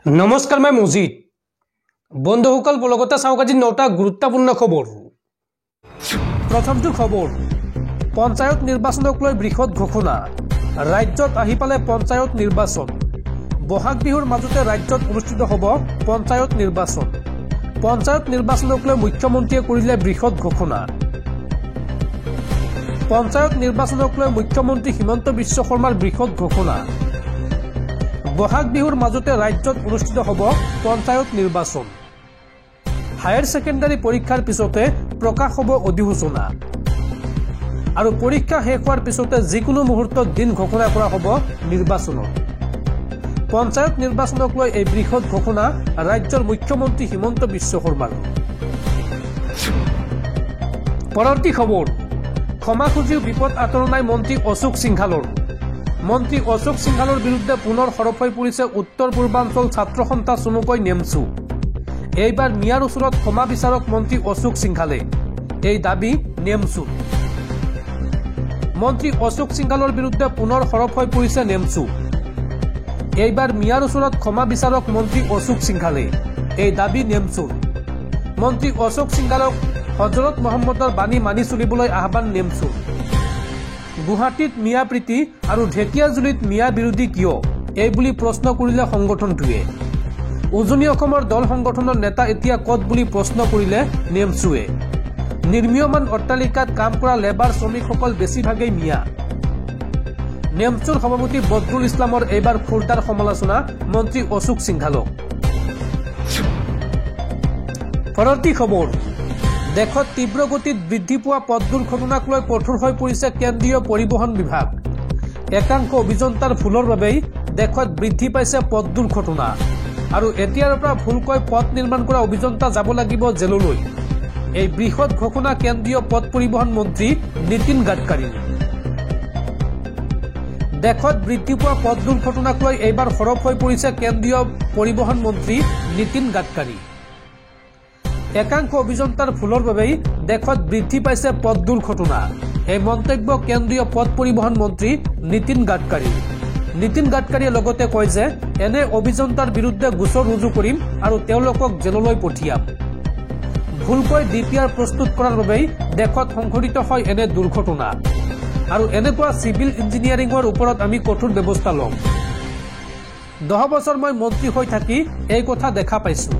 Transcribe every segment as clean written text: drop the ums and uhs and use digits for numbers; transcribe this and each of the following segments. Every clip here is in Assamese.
नमस्कार मैं मुजिद बंधुসকল ब्लगते चाওক আজি 9টা গুৰুত্বপূৰ্ণ খবৰ। প্ৰথমটো খবৰ পঞ্চায়ত নিৰ্বাচনক লৈ বৃহৎ ঘোষণা ৰাজ্যত আহি পালে পঞ্চায়ত নিৰ্বাচন বহাগ বিহুৰ মাজতে ৰাজ্যত অনুষ্ঠিত হ'ব পঞ্চায়ত নিৰ্বাচনক লৈ মুখ্যমন্ত্ৰীয়ে কৰিলে বৃহৎ ঘোষণা পঞ্চায়ত নিৰ্বাচনক লৈ মুখ্যমন্ত্ৰী হিমন্ত বিশ্ব শৰ্মাৰ বৃহৎ ঘোষণা বহাগ বিহুৰ মাজতে ৰাজ্যত অনুষ্ঠিত হ'ব পঞ্চায়ত নিৰ্বাচন হায়াৰ সেকেন্ডাৰী পৰীক্ষাৰ পিছতে প্ৰকাশ হ'ব অধিসূচনা আৰু পৰীক্ষা শেষ হোৱাৰ পিছতে যিকোনো মুহূৰ্তত দিন ঘোষণা কৰা হ'ব নিৰ্বাচনৰ পঞ্চায়ত নিৰ্বাচনক লৈ এই বৃহৎ ঘোষণা ৰাজ্যৰ মুখ্যমন্ত্ৰী হিমন্ত বিশ্ব শৰ্মাৰ পৰৱৰ্তী খবৰ ক্ষমা খুজিও বিপদ আঁতৰা নাই মন্ত্ৰী অশোক সিংঘালৰ মন্ত্ৰী অশোক সিংঘালৰ বিৰুদ্ধে পুনৰ সৰব হৈ পৰিছে উত্তৰ পূৰ্বাঞ্চল ছাত্ৰ সন্থা চমুকৈ নেমচু এইবাৰ মিয়াৰ ওচৰত ক্ষমা বিচাৰক মন্ত্ৰী অশোক সিংঘালে এই দাবী নেমচু মন্ত্ৰী অশোক সিংঘালৰ বিৰুদ্ধে পুনৰ সৰব হৈ পৰিছে নেমচু এইবাৰ মিয়াৰ ওচৰত ক্ষমা বিচাৰক মন্ত্ৰী অশোক সিংঘালে এই দাবী নেমচু মন্ত্ৰী অশোক সিংঘালক হজৰত মহম্মদৰ বাণী মানি চলিবলৈ আহ্বান নেমচু গুৱাহাটীত মিয়া প্ৰীতি আৰু ঢেকিয়াজুলিত মিয়া বিৰোধী কিয় এই বুলি প্ৰশ্ন কৰিলে সংগঠনটোৱে উজনি অসমৰ দল সংগঠনৰ নেতা এতিয়া কত বুলি প্ৰশ্ন কৰিলে নেমচুৱে নিৰ্মীয়মান অট্টালিকাত কাম কৰা লেবাৰ শ্ৰমিকসকল বেছিভাগেই মিয়া নেমচুৰ সভাপতি বদৰুল ইছলামৰ এইবাৰ খুৰদাৰ সমালোচনা মন্ত্ৰী অশোক সিংঘালক পৰৱৰ্তী খবৰ দেশত তীব্ৰ গতিত বৃদ্ধি পোৱা পথ দুৰ্ঘটনাক লৈ কঠোৰ হৈ পৰিছে কেন্দ্ৰীয় পৰিবহণ বিভাগ একাংশ অভিযন্তাৰ ভুলৰ বাবেই দেশত বৃদ্ধি পাইছে পথ দুৰ্ঘটনা আৰু এতিয়াৰ পৰা ভুলকৈ পথ নিৰ্মাণ কৰা অভিযন্তা যাব লাগিব জেললৈ এই বৃহৎ ঘোষণা কেন্দ্ৰীয় পথ পৰিবহণ মন্ত্ৰী নীতিন গাডকাৰী দেশত বৃদ্ধি পোৱা পথ দুৰ্ঘটনাক লৈ এইবাৰ সৰব হৈ পৰিছে কেন্দ্ৰীয় পৰিবহণ মন্ত্ৰী নীতিন গাডকাৰী একাংশ অভিযন্তাৰ ভুলৰ বাবেই দেশত বৃদ্ধি পাইছে পথ দুৰ্ঘটনা এই মন্তব্য কেন্দ্ৰীয় পথ পৰিবহণ মন্ত্ৰী নীতিন গাডকাৰীয়ে লগতে কয় যে এনে অভিযন্তাৰ বিৰুদ্ধে গোচৰ ৰুজু কৰিম আৰু তেওঁলোকক জেললৈ পঠিয়াম ভুলকৈ ডিপিআৰ প্ৰস্তুত কৰাৰ বাবেই দেশত সংঘটিত হয় এনে দুৰ্ঘটনা আৰু এনেকুৱা চিভিল ইঞ্জিনিয়াৰিঙৰ ওপৰত আমি কঠোৰ ব্যৱস্থা ল'ম 10 বছৰ মই মন্ত্ৰী হৈ থাকি এই কথা দেখা পাইছো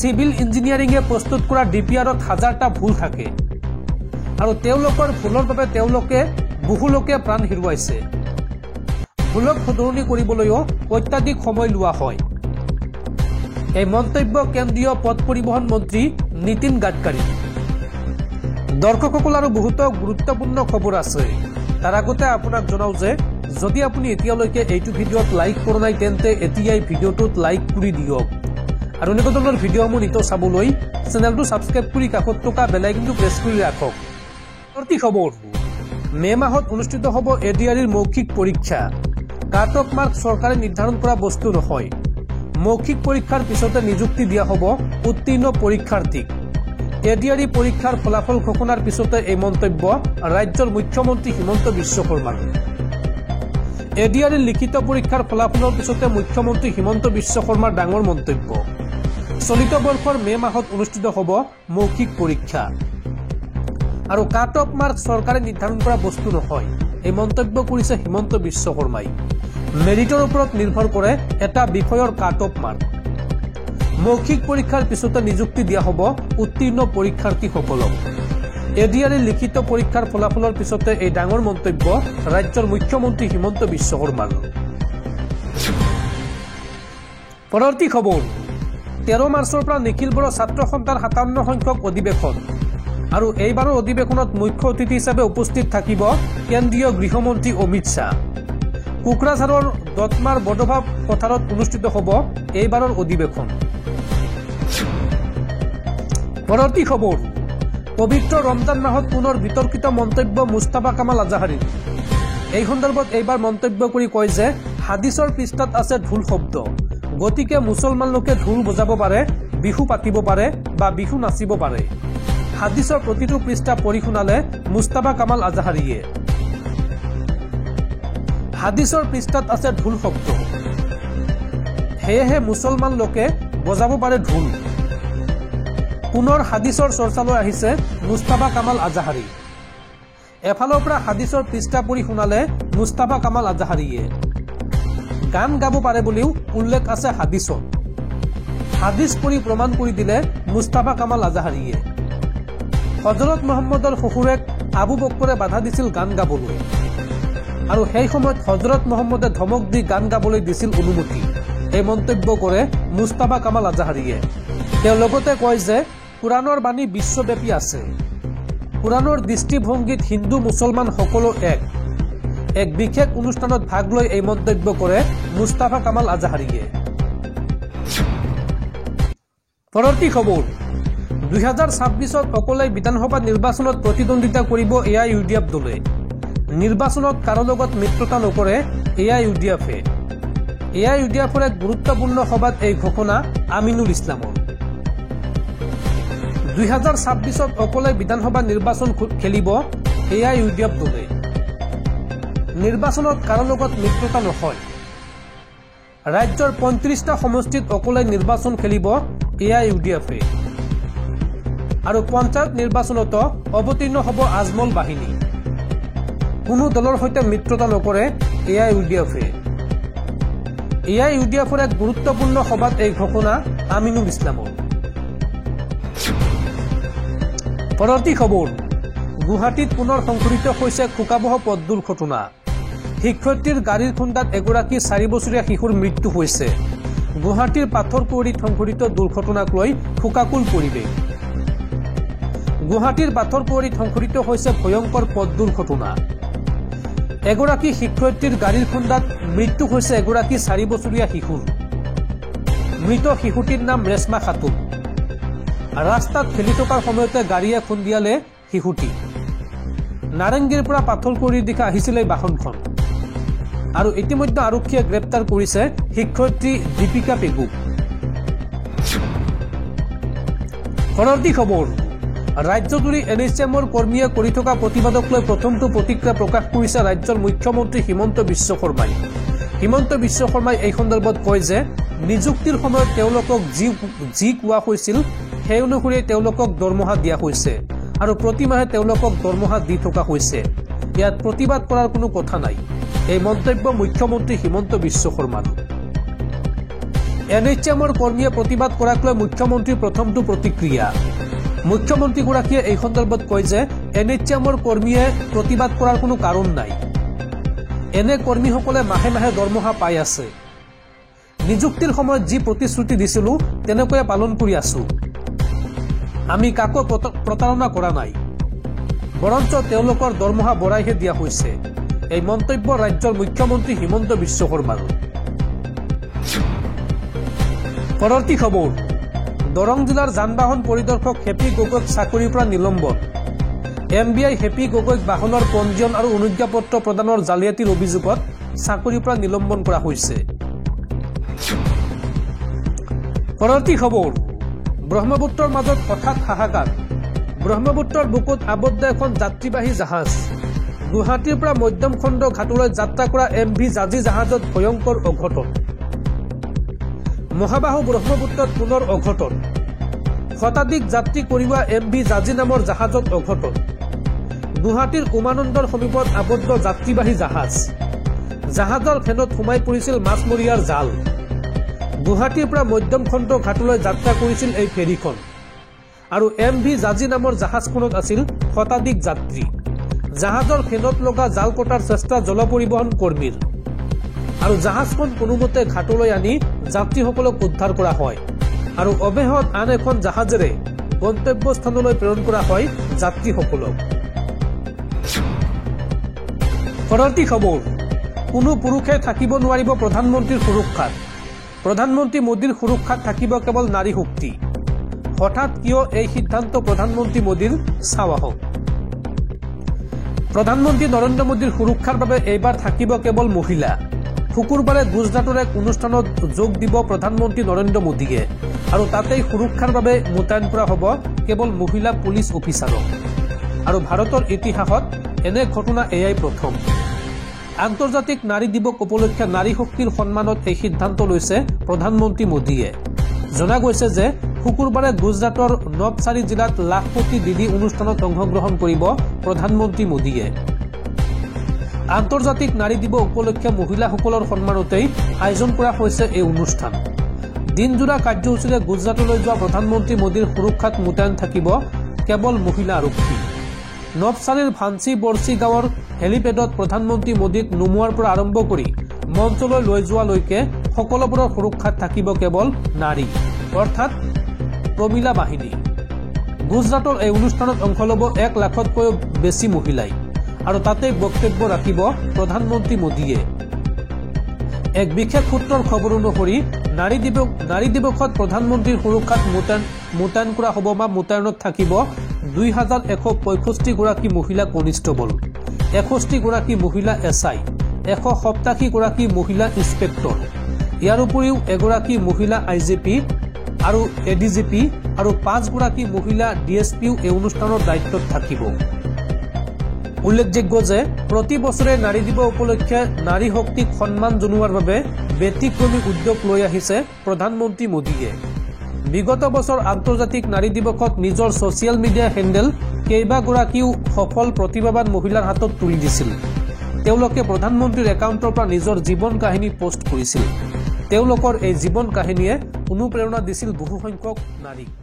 চিভিল ইঞ্জিনিয়াৰিঙে প্ৰস্তুত কৰা ডিপিআৰত হাজাৰটা ভুল থাকে আৰু তেওঁলোকৰ ভুলৰ বাবে তেওঁলোকে বহু লোকে প্ৰাণ হেৰুৱাইছে ভুলক শুধৰণি কৰিবলৈও অত্যাধিক সময় লোৱা হয় এই মন্তব্য কেন্দ্ৰীয় পথ পৰিবহণ মন্ত্ৰী নীতিন গাডকাৰী দৰ্শকসকল আৰু বহুতো গুৰুত্বপূৰ্ণ খবৰ আছে তাৰ আগতে আপোনাক জনাও যে যদি আপুনি এতিয়ালৈকে এইটো ভিডিঅ'ত লাইক কৰা নাই তেন্তে এতিয়াই ভিডিঅ'টোত লাইক কৰি দিয়ক আৰু এনেকুৱা ধৰণৰ ভিডিঅ'সমূহ নিতৌ চাবলৈ চেনেলটো সাবস্ক্ৰাইব কৰি কাষত থকা বেল আইকনটো প্ৰেছ কৰি ৰাখক পৰৱৰ্তী খবৰ মে মাহত অনুষ্ঠিত হ'ব এডিআৰইৰ মৌখিক পৰীক্ষা কাট অফ মাৰ্ক চৰকাৰে নিৰ্ধাৰণ কৰা বস্তু নহয় মৌখিক পৰীক্ষাৰ পিছতে নিযুক্তি দিয়া হ'ব উত্তীৰ্ণ পৰীক্ষাৰ্থীক এডিআৰই পৰীক্ষাৰ ফলাফল ঘোষণাৰ পিছতে এই মন্তব্য ৰাজ্যৰ মুখ্যমন্ত্ৰী হিমন্ত বিশ্ব শৰ্মাৰ এডিআৰইৰ লিখিত পৰীক্ষাৰ ফলাফলৰ পিছতে মুখ্যমন্ত্ৰী হিমন্ত বিশ্ব শৰ্মাৰ ডাঙৰ মন্তব্য চলিত বৰ্ষৰ মে মাহত অনুষ্ঠিত হ'ব মৌখিক পৰীক্ষা আৰু কাট অফ মাৰ্ক চৰকাৰে নিৰ্ধাৰণ কৰা বস্তু নহয় এই মন্তব্য কৰিছে হিমন্ত বিশ্ব শৰ্মাই মেৰিটৰ ওপৰত নিৰ্ভৰ কৰে এটা বিষয়ৰ কাট অফ মাৰ্ক মৌখিক পৰীক্ষাৰ পিছতে নিযুক্তি দিয়া হ'ব উত্তীৰ্ণ পৰীক্ষাৰ্থীসকলক এডিআৰইৰ লিখিত পৰীক্ষাৰ ফলাফলৰ পিছতে এই ডাঙৰ মন্তব্য ৰাজ্যৰ মুখ্যমন্ত্ৰী হিমন্ত বিশ্ব শৰ্মাৰ পৰৱৰ্তী খবৰ 13 মাৰ্চৰ পৰা নিখিল বড়ো ছাত্ৰ সন্থাৰ 57 সংখ্যক অধিৱেশন আৰু এইবাৰৰ অধিৱেশনত মুখ্য অতিথি হিচাপে উপস্থিত থাকিব কেন্দ্ৰীয় গৃহমন্ত্ৰী অমিত শ্বাহ কোকৰাঝাৰৰ দতমাৰ বডভাৱ পথাৰত অনুষ্ঠিত হ'ব এইবাৰৰ অধিৱেশন পৰৱৰ্তী খবৰ পবিত্ৰ ৰমজান মাহত পুনৰ বিতৰ্কিত মন্তব্য মুস্তাফা কামাল আজাহাৰীৰ এই সন্দৰ্ভত এইবাৰ মন্তব্য কৰি কয় যে হাদিছৰ পৃষ্ঠাত আছে ঢোল শব্দ গতিকে মুছলমান লোকে ঢোল বজাব পাৰে বিহু পাতিব পাৰে বা বিহু নাচিব পাৰে হাদিছৰ প্ৰতিটো পৃষ্ঠা পঢ়ি শুনালে মুস্তাফা কামাল আজাহাৰীয়ে হাদিছৰ পৃষ্ঠাত আছে ঢোল শব্দ সেয়েহে মুছলমান লোকে বজাব পাৰে ঢোল। পুনৰ হাদিছৰ চৰ্চালৈ আহিছে মুস্তাফা কামাল আজাহাৰী। এফালৰ পৰা হাদিছৰ পৃষ্ঠা পঢ়ি শুনালে মুস্তাফা কামাল আজাহাৰীয়ে। গান গাব পাৰে বুলিও উল্লেখ আছে হাদিছত। হাদিছ পঢ়ি প্ৰমাণ কৰি দিলে মুস্তাফা কামাল আজাহাৰীয়ে। হজৰত মহম্মদৰ শ্বশুৰেক আবু বক্কৰে বাধা দিছিল গান গাবলৈ, আৰু সেই সময়ত হজৰত মহম্মদে ধমক দি গান গাবলৈ দিছিল অনুমতি। এই মন্তব্য কৰে মুস্তাফা কামাল আজাহাৰীয়ে। তেওঁ লগতে কয় যে কুৰাণৰ বাণী বিশ্বব্যাপী আছে। কুৰাণৰ দৃষ্টিভংগীত হিন্দু মুছলমান সকলো এক বিশেষ অনুষ্ঠানত ভাগ লৈ এই মন্তব্য কৰে মুস্তাফা কামাল আজাহাৰীয়ে। পৰৱৰ্তী খবৰ, 2026 অকলে বিধানসভা নিৰ্বাচনত প্ৰতিদ্বন্দ্বিতা কৰিব AIUDF দলে। নিৰ্বাচনত কাৰো লগত মিত্ৰতা নকৰে AIUDFে। AIUDFৰ এক গুৰুত্বপূৰ্ণ সভাত এই ঘোষণা আমিনুল ইছলামৰ। 2026 অকলে বিধানসভা নিৰ্বাচন খেলিব AIUDF দলে। নিৰ্বাচনত কাৰো লগত মিত্ৰতা নহয়। ৰাজ্যৰ 35টা সমষ্টিত অকলে নিৰ্বাচন খেলিব AIUDFে। আৰু পঞ্চায়ত নিৰ্বাচনতো অৱতীৰ্ণ হ'ব আজমল বাহিনী। কোনো দলৰ সৈতে মিত্ৰতা নকৰে AIUDFে। AIUDFৰ এক গুৰুত্বপূৰ্ণ সভাত এই ঘোষণা আমিনুল ইছলামৰ। পৰৱৰ্তী খবৰ, গুৱাহাটীত পুনৰ সংঘটিত হৈছে শোকাবহ পথ দুৰ্ঘটনা। শিক্ষয়িত্ৰীৰ গাড়ীৰ খুন্দাত এগৰাকী 4 বছৰীয়া শিশুৰ মৃত্যু হৈছে। গুৱাহাটীৰ পাথৰকুঁৱৰীত সংঘটিত দুৰ্ঘটনাক লৈ শোকাকুল পৰিৱেশ। গুৱাহাটীৰ পাথৰকুঁৱৰীত সংঘটিত হৈছে ভয়ংকৰ পথ দুৰ্ঘটনা। এগৰাকী শিক্ষয়িত্ৰীৰ গাড়ীৰ খুন্দাত মৃত্যু হৈছে এগৰাকী 4 বছৰীয়া শিশুৰ। মৃত শিশুটিৰ নাম ৰেশমা খাতুন। ৰাস্তাত খেলি থকাৰ সময়তে গাড়ীয়ে খুন্দিয়ালে শিশুটি। নাৰেংগীৰ পৰা পাথৰকুঁৱৰীৰ দিশে আহিছিল এই বাহনখন। আৰু ইতিমধ্যে আৰক্ষীয়ে গ্ৰেপ্তাৰ কৰিছে শিক্ষয়িত্ৰী দীপিকা পেগুক। পৰৱৰ্তী খবৰ, ৰাজ্যজুৰি NHMৰ কৰ্মীয়ে কৰি থকা প্ৰতিবাদক লৈ প্ৰথমটো প্ৰতিক্ৰিয়া প্ৰকাশ কৰিছে ৰাজ্যৰ মুখ্যমন্ত্ৰী হিমন্ত বিশ্ব শৰ্মাই। হিমন্ত বিশ্ব শৰ্মাই এই সন্দৰ্ভত কয় যে নিযুক্তিৰ সময়ত তেওঁলোকক যি কোৱা হৈছিল সেই অনুসৰি তেওঁলোকক দৰমহা দিয়া হৈছে আৰু প্ৰতিমাহে তেওঁলোকক দৰমহা দি থকা হৈছে। ইয়াত প্ৰতিবাদ কৰাৰ কোনো কথা নাই। এই মন্তব্য মুখ্যমন্ত্ৰী হিমন্ত বিশ্ব শৰ্মাৰ। NHMৰ কৰ্মীয়ে প্ৰতিবাদ কৰাক লৈ মুখ্যমন্ত্ৰীৰ প্ৰথমটো প্ৰতিক্ৰিয়া। মুখ্যমন্ত্ৰীগৰাকীয়ে এই সন্দৰ্ভত কয় যে NHMৰ কৰ্মীয়ে প্ৰতিবাদ কৰাৰ কোনো কাৰণ নাই। এনে কৰ্মীসকলে মাহে মাহে দৰমহা পাই আছে। নিযুক্তিৰ সময়ত যি প্ৰতিশ্ৰুতি দিছিলো তেনেকৈয়ে পালন কৰি আছো। আমি কাকো প্ৰতাৰণা কৰা নাই, বৰঞ্চ তেওঁলোকৰ দৰমহা বঢ়াইহে দিয়া হৈছে। এই মন্তব্য ৰাজ্যৰ মুখ্যমন্ত্ৰী হিমন্ত বিশ্ব শৰ্মাৰ। পৰৱৰ্তী খবৰ, দৰং জিলাৰ যান বাহন পৰিদৰ্শক হেপী গগৈক চাকৰিৰ পৰা নিলম্বন। MBI হেপী গগৈক বাহনৰ পঞ্জীয়ন আৰু অনুজ্ঞাপত্ৰ প্ৰদানৰ জালিয়াতিৰ অভিযোগত চাকৰিৰ পৰা নিলম্বন কৰা হৈছে। পৰৱৰ্তী খবৰ, ব্ৰহ্মপুত্ৰৰ মাজত হঠাৎ হাহাকাৰ। ব্ৰহ্মপুত্ৰৰ বুকুত আবদ্ধ এখন যাত্ৰীবাহী জাহাজ। গুৱাহাটীৰ পৰা মধ্যমখণ্ড ঘাটলৈ যাত্ৰা কৰা MV জাজি জাহাজত ভয়ংকৰ অঘটন। মহাবাহু ব্ৰহ্মপুত্ৰত পুনৰ অঘটন। শতাধিক যাত্ৰী কঢ়িওৱা MV জাজি নামৰ জাহাজত অঘটন। গুৱাহাটীৰ উমানন্দৰ সমীপত আবদ্ধ যাত্ৰীবাহী জাহাজ। জাহাজৰ ফেনত সোমাই পৰিছিল মাছমৰীয়াৰ জাল। গুৱাহাটীৰ পৰা মধ্যমখণ্ড ঘাটলৈ যাত্ৰা কৰিছিল এই ফেৰীখন আৰু MV জাজি নামৰ জাহাজখনত আছিল শতাধিক যাত্ৰী। জাহাজৰ ফেনত লগা জাল কটাৰ চেষ্টা জল পৰিবহণ কৰ্মীৰ আৰু জাহাজখন কোনোমতে ঘাটলৈ আনি যাত্ৰীসকলক উদ্ধাৰ কৰা হয় আৰু অৱশেষত আন এখন জাহাজেৰে গন্তব্যস্থানলৈ প্ৰেৰণ কৰা হয় যাত্ৰীসকলক। পৰৱৰ্তী খবৰ, কোনো পুৰুষে থাকিব নোৱাৰিব প্ৰধানমন্ত্ৰীৰ সুৰক্ষাত। প্ৰধানমন্ত্ৰী মোদীৰ সুৰক্ষাত থাকিব কেৱল নাৰী শক্তি। হঠাৎ কিয় এই সিদ্ধান্ত প্ৰধানমন্ত্ৰী মোদীৰ? চাওঁ আহক। প্ৰধানমন্ত্ৰী নৰেন্দ্ৰ মোদীৰ সুৰক্ষাৰ বাবে এইবাৰ থাকিব কেৱল মহিলা। শুকুৰবাৰে গুজৰাটৰ এক অনুষ্ঠানত যোগ দিব প্ৰধানমন্ত্ৰী নৰেন্দ্ৰ মোদীয়ে আৰু তাতেই সুৰক্ষাৰ বাবে মোতায়েন কৰা হ'ব কেৱল মহিলা পুলিচ অফিচাৰক। আৰু ভাৰতৰ ইতিহাসত এনে ঘটনা এয়াই প্ৰথম। আন্তৰ্জাতিক নাৰী দিৱস উপলক্ষে নাৰী শক্তিৰ সন্মানত এই সিদ্ধান্ত লৈছে প্ৰধানমন্ত্ৰী মোদীয়ে। জনা গৈছে যে শুকুৰবাৰে গুজৰাটৰ নৱছাৰী জিলাত লাখপতি দিদি অনুষ্ঠানত অংশগ্ৰহণ কৰিব প্ৰধানমন্ত্ৰী মোদীয়ে। আন্তৰ্জাতিক নাৰী দিৱস উপলক্ষে মহিলাসকলৰ সন্মানতেই আয়োজন কৰা হৈছে এই অনুষ্ঠান। দিনজোৰা কাৰ্যসূচীৰে গুজৰাটলৈ যোৱা প্ৰধানমন্ত্ৰী মোদীৰ সুৰক্ষাত মোতায়েন থাকিব কেৱল মহিলা আৰক্ষী। নৱছাৰীৰ ভাঞ্চি বৰ্চি গাঁৱৰ হেলিপেডত প্ৰধানমন্ত্ৰী মোদীক নুমুৱাৰ পৰা আৰম্ভ কৰি মঞ্চলৈ লৈ যোৱালৈকে সকলোবোৰৰ সুৰক্ষাত থাকিব কেৱল নাৰী, অৰ্থাৎ প্ৰমিলা বাহিনী। গুজৰাটৰ এই অনুষ্ঠানত অংশ ল'ব 1 লাখতকৈও বেছি মহিলাই, আৰু তাতে বক্তব্য ৰাখিব প্ৰধানমন্ত্ৰী মোদীয়ে। এক বিশেষ সূত্ৰৰ খবৰ অনুসৰি নাৰী দিৱসত প্ৰধানমন্ত্ৰীৰ সুৰক্ষাত মোতায়েন কৰা হ'ব বা মোতায়েনত থাকিব 2165 গৰাকী মহিলা কনিষ্টবল, 61 গৰাকী মহিলা এছআই, 187 গৰাকী মহিলা ইন্সপেক্টৰ। ইয়াৰ উপৰিও এগৰাকী মহিলা আইজিপি আৰু এডিজিপি আৰু 5 গৰাকী মহিলা ডিএছপিও এই অনুষ্ঠানৰ দায়িত্বত থাকিব। উল্লেখযোগ্য যে প্ৰতি বছৰে নাৰী দিৱস উপলক্ষে নাৰী শক্তিক সন্মান জনোৱাৰ বাবে ব্যতিক্ৰমী উদ্যোগ লৈ আহিছে প্ৰধানমন্ত্ৰী মোদীয়ে। বিগত বছৰ আন্তৰ্জাতিক নাৰী দিৱসত নিজৰ ছচিয়েল মিডিয়া হেণ্ডেল কেইবাগৰাকীও সফল প্ৰতিভাৱান মহিলাৰ হাতত তুলি দিছিল। তেওঁলোকে প্ৰধানমন্ত্ৰীৰ একাউণ্টৰ পৰা নিজৰ জীৱন কাহিনী পোষ্ট কৰিছিল। তেওঁলোকৰ এই জীৱন কাহিনীয়ে অনুপ্ৰেৰণা দিছিল বহুসংখ্যক নাৰীক।